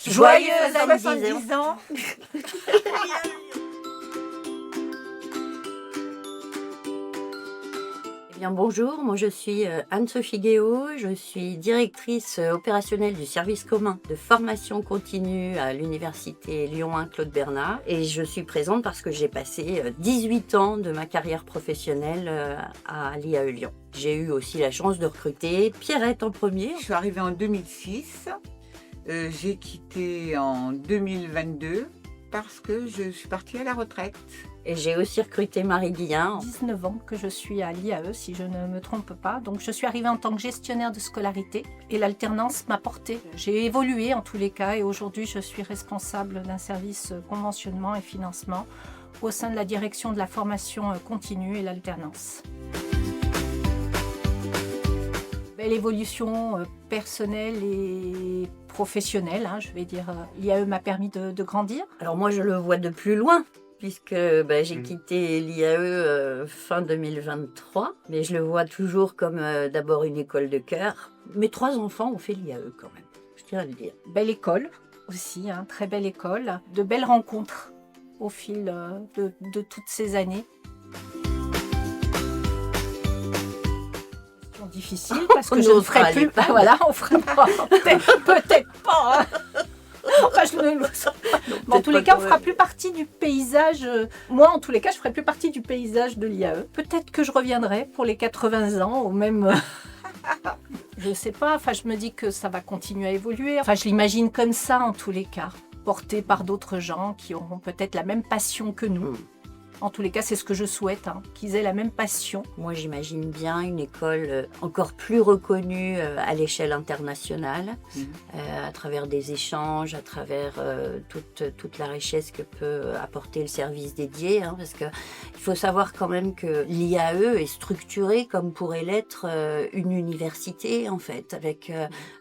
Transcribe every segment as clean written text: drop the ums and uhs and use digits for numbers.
Joyeux 70 ans. Eh bien, bonjour, moi je suis Anne-Sophie Guéot, je suis directrice opérationnelle du service commun de formation continue à l'université Lyon 1 Claude Bernard et je suis présente parce que j'ai passé 18 ans de ma carrière professionnelle à l'IAE Lyon. J'ai eu aussi la chance de recruter Pierrette en premier. Je suis arrivée en 2006, j'ai quitté en 2022 parce que je suis partie à la retraite. Et j'ai aussi recruté Marie Guillain. 19 ans que je suis à l'IAE, si je ne me trompe pas. Donc je suis arrivée en tant que gestionnaire de scolarité et l'alternance m'a portée. J'ai évolué en tous les cas et aujourd'hui je suis responsable d'un service conventionnement et financement au sein de la direction de la formation continue et l'alternance. Belle évolution personnelle et professionnelle, je vais dire. L'IAE m'a permis de grandir. Alors moi je le vois de plus loin. Puisque j'ai quitté l'IAE fin 2023, mais je le vois toujours comme d'abord une école de cœur. Mes 3 enfants ont fait l'IAE quand même, je tiens à le dire. Belle école aussi, très belle école. De belles rencontres au fil de toutes ces années. Question difficile parce que je ne ferai plus. Voilà, on fera pas. Peut-être pas. Enfin, en tous les cas, on ne fera plus partie du paysage. Moi, en tous les cas, je ne ferai plus partie du paysage de l'IAE. Peut-être que je reviendrai pour les 80 ans, ou même. Je ne sais pas. Enfin, je me dis que ça va continuer à évoluer. Enfin, je l'imagine comme ça, en tous les cas, porté par d'autres gens qui auront peut-être la même passion que nous. En tous les cas, c'est ce que je souhaite, qu'ils aient la même passion. Moi, j'imagine bien une école encore plus reconnue à l'échelle internationale, à travers des échanges, à travers toute la richesse que peut apporter le service dédié. Parce qu'il faut savoir quand même que l'IAE est structurée comme pourrait l'être une université, en fait, avec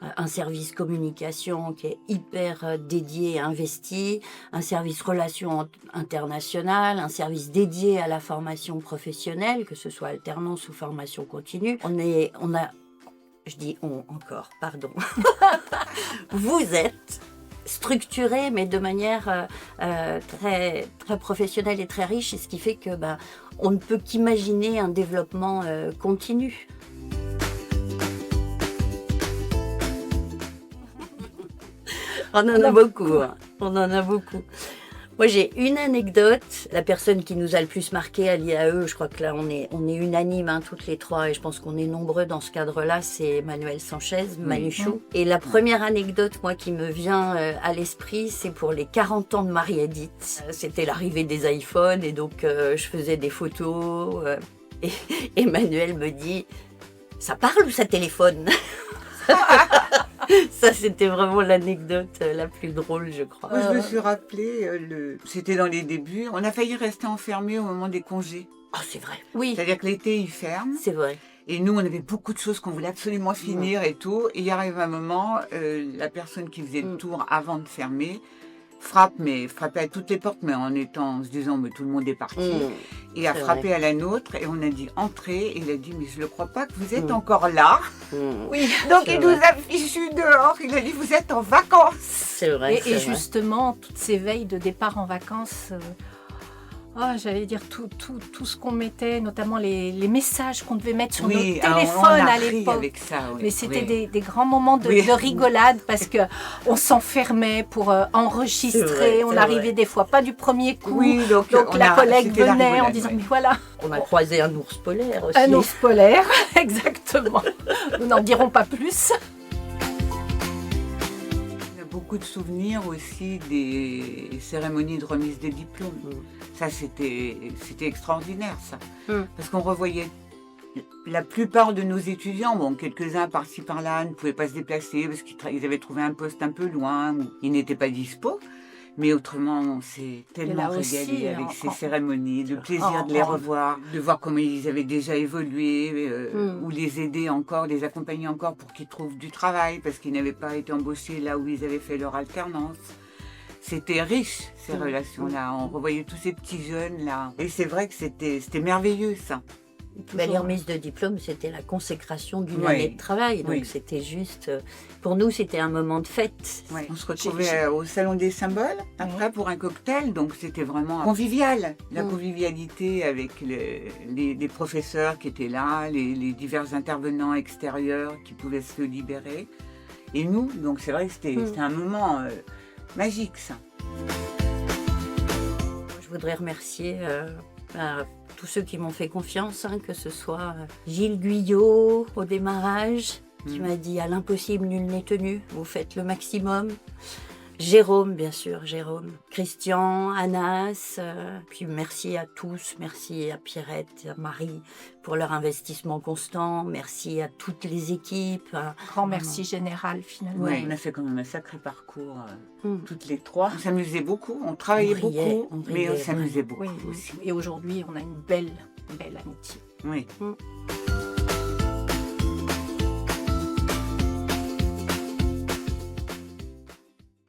un service communication qui est hyper dédié et investi, un service relations internationales, un service dédié à la formation professionnelle, que ce soit alternance ou formation continue. Je dis on encore, pardon. Vous êtes structuré, mais de manière très, très professionnelle et très riche, et ce qui fait que on ne peut qu'imaginer un développement continu. On en a beaucoup. On en a beaucoup. Moi, j'ai une anecdote. La personne qui nous a le plus marqué à l'IAE, je crois que là, on est unanime, toutes les 3, et je pense qu'on est nombreux dans ce cadre-là, c'est Manuel Sanchez, Manuchou. Et la première anecdote, moi, qui me vient à l'esprit, c'est pour les 40 ans de Marie-Edith. C'était l'arrivée des iPhones, et donc je faisais des photos, et Manuel me dit « Ça parle ou ça téléphone ?» Ça, c'était vraiment l'anecdote la plus drôle, je crois. Moi, je me suis rappelé, c'était dans les débuts, on a failli rester enfermés au moment des congés. Oh, c'est vrai. Oui. C'est-à-dire que l'été, il ferme. C'est vrai. Et nous, on avait beaucoup de choses qu'on voulait absolument finir et tout. Et il arrive un moment, la personne qui faisait le tour avant de fermer frappait à toutes les portes, mais en se disant, mais tout le monde est parti. Et a frappé à la nôtre, et on a dit, entrez. Et il a dit, mais je ne crois pas que vous êtes encore là. Oui. Donc il nous a fichus dehors. Il a dit, vous êtes en vacances. C'est vrai. Et justement, toutes ces veilles de départ en vacances, j'allais dire tout ce qu'on mettait, notamment les messages qu'on devait mettre sur nos téléphones à l'époque. Avec ça, mais c'était des grands moments de rigolade parce qu'on s'enfermait pour enregistrer. On arrivait des fois pas du premier coup. Oui, donc la collègue venait en disant, mais voilà. On a croisé un ours polaire aussi. Un ours polaire, exactement. Nous n'en dirons pas plus. Beaucoup de souvenirs aussi des cérémonies de remise des diplômes. Ça, c'était extraordinaire, ça. Parce qu'on revoyait la plupart de nos étudiants, quelques-uns par-ci par-là ne pouvaient pas se déplacer parce qu'ils avaient trouvé un poste un peu loin ou ils n'étaient pas dispo. Mais autrement, on s'est tellement régalé avec ces cérémonies, le plaisir de les revoir, de voir comment ils avaient déjà évolué, ou les aider encore, les accompagner encore pour qu'ils trouvent du travail, parce qu'ils n'avaient pas été embauchés là où ils avaient fait leur alternance. C'était riche, ces relations-là. On revoyait tous ces petits jeunes-là. Et c'est vrai que c'était merveilleux, ça. Les remises de diplôme, c'était la consécration d'une Oui. année de travail. Donc Oui. c'était juste, pour nous, c'était un moment de fête. Ouais. On se retrouvait au Salon des Symboles après pour un cocktail, donc c'était vraiment convivial. La convivialité avec les professeurs qui étaient là, les divers intervenants extérieurs qui pouvaient se libérer. Et nous, donc c'est vrai que c'était un moment magique, ça. Je voudrais remercier tous ceux qui m'ont fait confiance, hein, que ce soit Gilles Guyot au démarrage, qui m'a dit « à l'impossible, nul n'est tenu, vous faites le maximum ». Jérôme, bien sûr, Jérôme. Christian, Anas, puis merci à tous, merci à Pierrette, à Marie pour leur investissement constant, merci à toutes les équipes. Grand merci général finalement. Ouais, on a fait quand même un sacré parcours, toutes les trois. On s'amusait beaucoup, on travaillait On riait, beaucoup, on mais on riait, s'amusait beaucoup Oui, aussi. et aujourd'hui, on a une belle amitié. Oui.